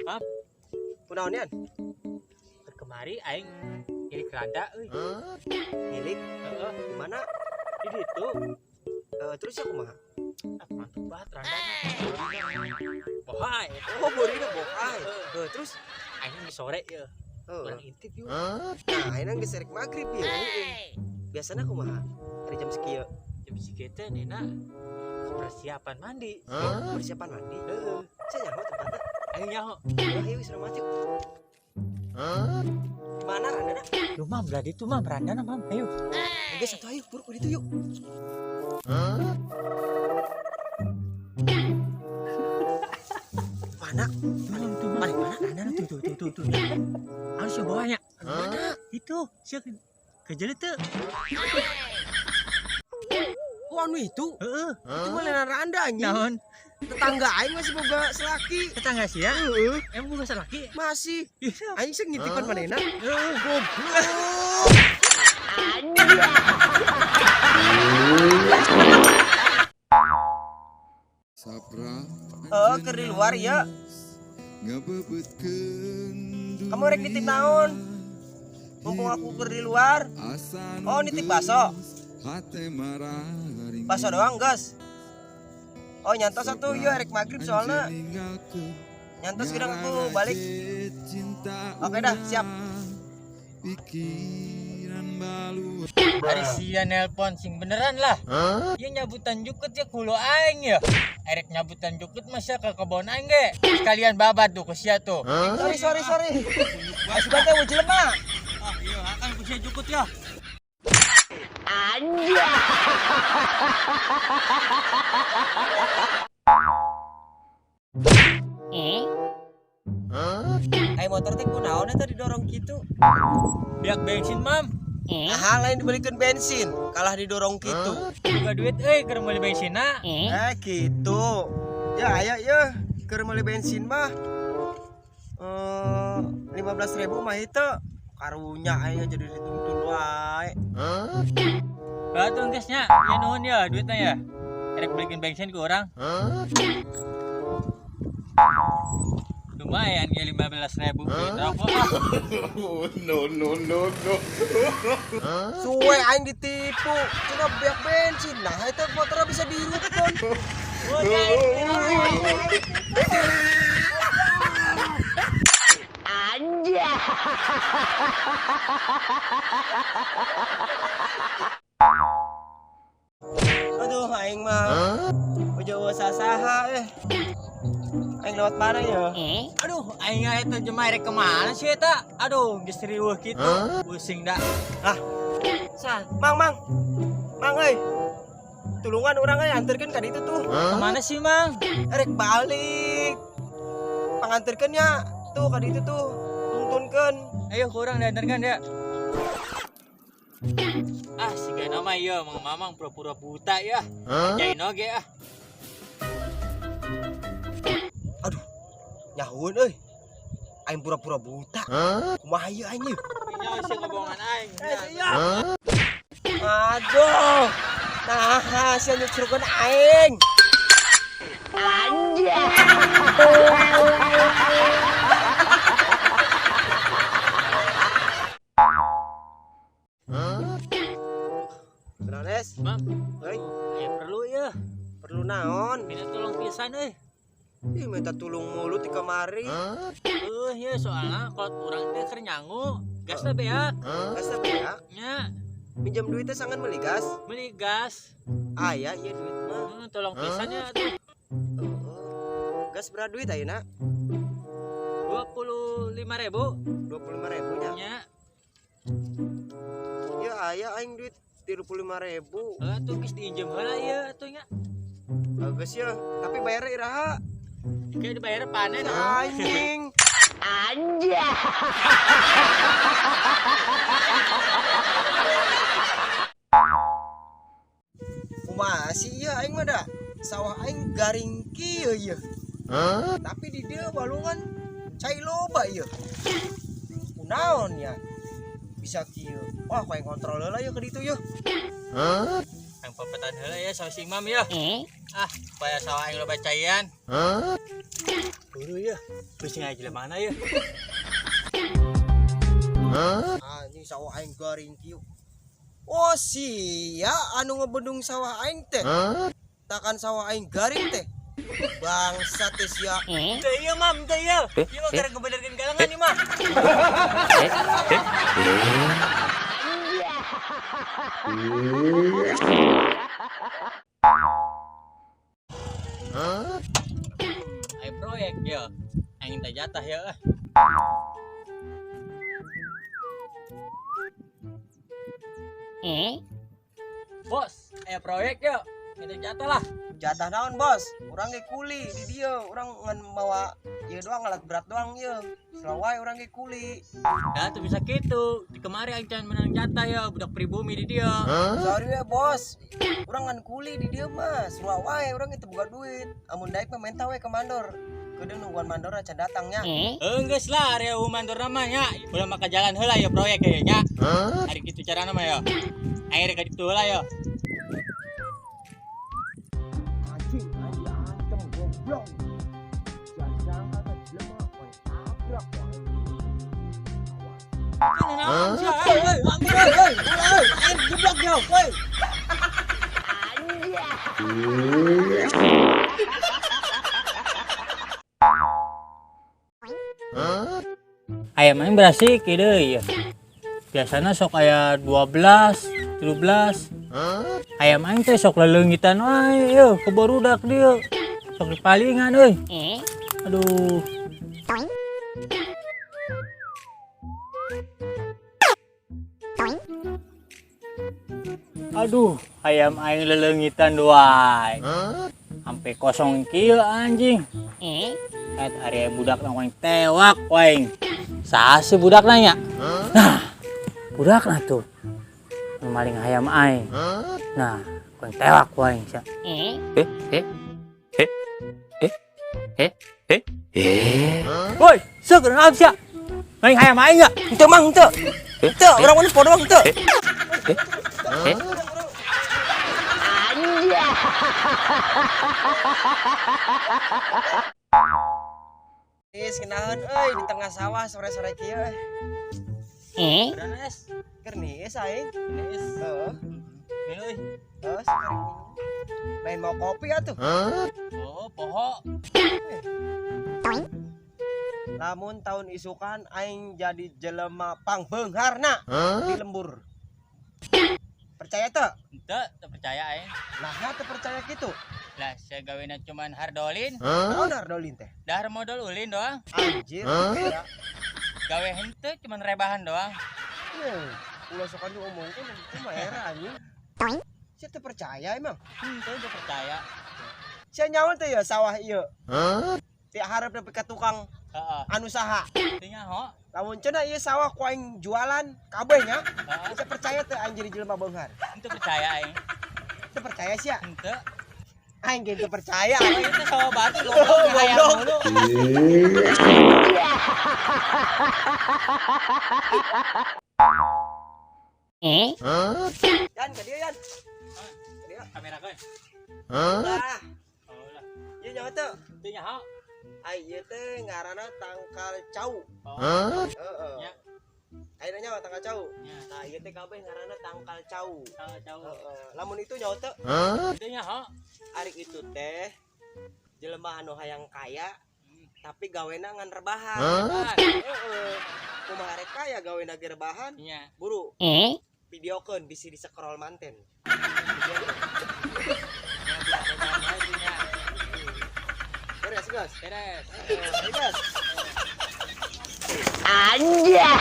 Mam, Kunaon yan? kemari aing iri keranda euy. Milik Heeh, di mana? di ditu. Terus ya kumaha? Ah, mantep banget randana. Bohai. Oh, borina bokai. Terus Aing geus sore ya. Urang intip yuk. nah ini geus rek magrib ya. Biasana kumaha? Hari jam sekieu. Jam segitu teh Nina persiapan mandi. Persiapan mandi. Heeh. Saya nyaho tempatnya. Aing nyaho. Ayo wis mati. Di mana Randana? Duh mam, berarti itu mam randana mam. Ayo. Geus satu ayo buru di itu yuk. Mana? Tuh mam, mana randana tuh. Harus ya bawanya. Mana? Itu, sia kejelit tuh. Oh, anu itu? Heeh. Itu mah lena Randa anjing. Naon? Tetangga aing masih boga selaki. Tetangga sih ya? Heeh. Emang bukan laki? Masih. Iya. Aing sing ngitipan manehna. Heeh. Goblok. Keur di luar ya. Kamu rek nitip naon? Mumpung aku keur di luar. Oh, nitip baso. Baso doang, guys. Oh, nyantos satu yuk rek magrib soalnya. Nyantos kira aku balik. Oke dah, siap. Hari sia nelpon sing beneran lah. Iya nyabutan jukut ya kulo aing ya. Erek nyabutan jukut masa ke kebon aing ge. Sekalian babat tuh ke sia tuh. Sorry. Masih bantai mau jelema. Ah iya akan ku sia jukut ya. Ai motor teh kunaon eta didorong kitu? Biak bensin mam. Nah, lain dibelikan bensin, kalah didorong gitu. Buka duit keur meuli bensina. Gitu. Ya, ayo ya, keur meuli bensin mah. 15.000 mah itu karunya aing jadi dituntun wae. Batu geusnya, ya nuhun ya duitnya ya. Erek belikin bensin ke orang. Lumayan ya 15.000 duit rokok. No. Suwe aing ditipu. Cina biak bensin. Nah, itu motornya bisa dirukun. Aduh, aing mah udah saha aing lewat mana ya? Aduh, aing eta jemaah rek kemana sih eta? Aduh, geus riweuh kitu. Pusing dah. Ah, mang euy. Tulungan urang euy anterkeun ka ditu tuh. Kemana sih, Mang? Rek balik. Panganterkeun nya tuh ka ditu tuh. Tungtunkeun. Ayo kurang diantarkan ya. Ah, si gana mah ieu mang mamang pura-pura buta ya. Jain oge ah. Aduh, nyahun euy. Aing pura-pura buta. Kumaha ieu aing ieu? Nya sih ngobongan aing. Aduh. Nah, sia nyucurkeun aing. Beres, Mam, euy. aya perlu ya. Perlu naon? Minta tolong pisan euy. Ih, minta tulung mulu ti kamari. Ya soalnya kalau urang teh keur nyangu, gasna beak. Asa beak. Nya, Minjam duitnya sangat meuli gas. meuli gas. Aya ieu duit mah. Tolong pisan ya tuh. Gas berapa duit ayeuna? 25.000 25.000 nya. nya. Ya aya aing duit 35.000. Tuh geus diinjem heula ieu atuh nya. Bagus ya, tapi bayarnya iraha. Kayak dibayar panen. Anjing. Kumaha sih ieu aing mah da? Sawah aing garing kieu ieu. Tapi di dia balungan cai loba ieu. Kunaon ya? Bisa kieu. Wah, ku aing kontrol heula ieu ke ditu ieu. Yang pepetan heula ya saus imam ya. Ah, supaya sawah aing loba caian. Buru ya. Pusing aja lah mana ya. Anjing sawah aing garing kieu. Oh sia anu ngebendung sawah aing teh. Takan sawah aing garing teh. Bangsat teh sia. Teu ieu mah, teu ieu. Ieu mah gara ngebenerkeun galangan ieu mah. Ai proyek ya. Aing teh jatah ya. Bos, proyek ya. Kita jatah lah. Jatah naon bos? Urang ge kuli di dieu. Urang ngan mawa ieu doang alat berat doang ieu. Selawai urang ge kuli. Nah, tuh bisa gitu. Di kemarin aing can menang jatah ya, budak pribumi di dia. Sorry ya bos. Urang ngan kuli di dieu mah. Selawai urang itu boga duit. Amun daek mah menta we ke mandor. Kudu nungguan mandor acan datangnya. Geus lah area mandor namanya. Ulah maka jalan heula ya proyek kayaknya. Hari gitu carana mah ya. Aing rek ditu heula ya. Anjing antem goblok. Jangan kata jelema poe tabrak wae. Ini naon sih? Hei, aing jeblok yo, woi. Ayam aing berasik deui ya. Biasana sok aya 12, 13. Ayam aing teh sok leleungitan wae yeuh ke barudak dieu. Sok dipalingan euy. Aduh. Aduh, ayam aing leleungitan wae. Sampai kosong kieu anjing. Eta area budak nang tewak wae. Saha sih budak nanya? Nah, budak na tuh. Maling ayam aing. Nah, koeng tewak wae sia. Woi, seger naon sia? Maling ayam aing ya? Henteu mang henteu. Henteu urang mah podo mang henteu. Is kenaeun euy di tengah sawah sore-sore kieu. Udah nes. Keur niis aing. Nes. Heeh. Minum euy. Terus lain mau kopi atuh. Oh, poho. Lamun tahun isukan aing jadi jelema pangbeungharna di lembur. Percaya teu? Teu percaya aing. Nah, teu percaya kitu. Lah, saya gawena cuman hardolin. Naon hardolin teh? Dahar modal ulin doang. Anjir. Ya. Gawe henteu cuman rebahan doang. Ulah sokan diomongkeun kumaha era anjing. Sia teu percaya emang. Henteu udah percaya. Sia nyawa teh ya sawah ieu. Ti hareup nepi ka tukang Heeh. anu saha. Teu nyaho. Lamun cenah ieu sawah ku aing jualan kabeh nya. Heeh. Sia percaya teh aing jadi jelema beunghar. Henteu percaya aing. Teu percaya sia. Henteu. Aing ge teu percaya. Oh, itu sawo batu goblok hayang mulu. Yan ka dieu yan. Ka dieu. Kamera kan. Lah, Oh lah. ieu nyaho teu? Teu nyaho. Ai ieu teh ngaranna tangkal cau. Oh. Heeh. Ya. Ayeuna nyaho tangkal cau. Ya. Nah, ieu teh kabeh ngaranna tangkal cau. Tahu. Heeh. Lamun itu nyaho teu? Teu nyaho. Ari itu teh jelema anu hayang kaya tapi gawena ngan rebahan. Kan. Heeh. Kumaha rek kaya gawena ge rebahan? Iya. Buru. Videokeun bisi di-scroll manten. Beres, Gas. Beres. Ayo, Gas. Anjay.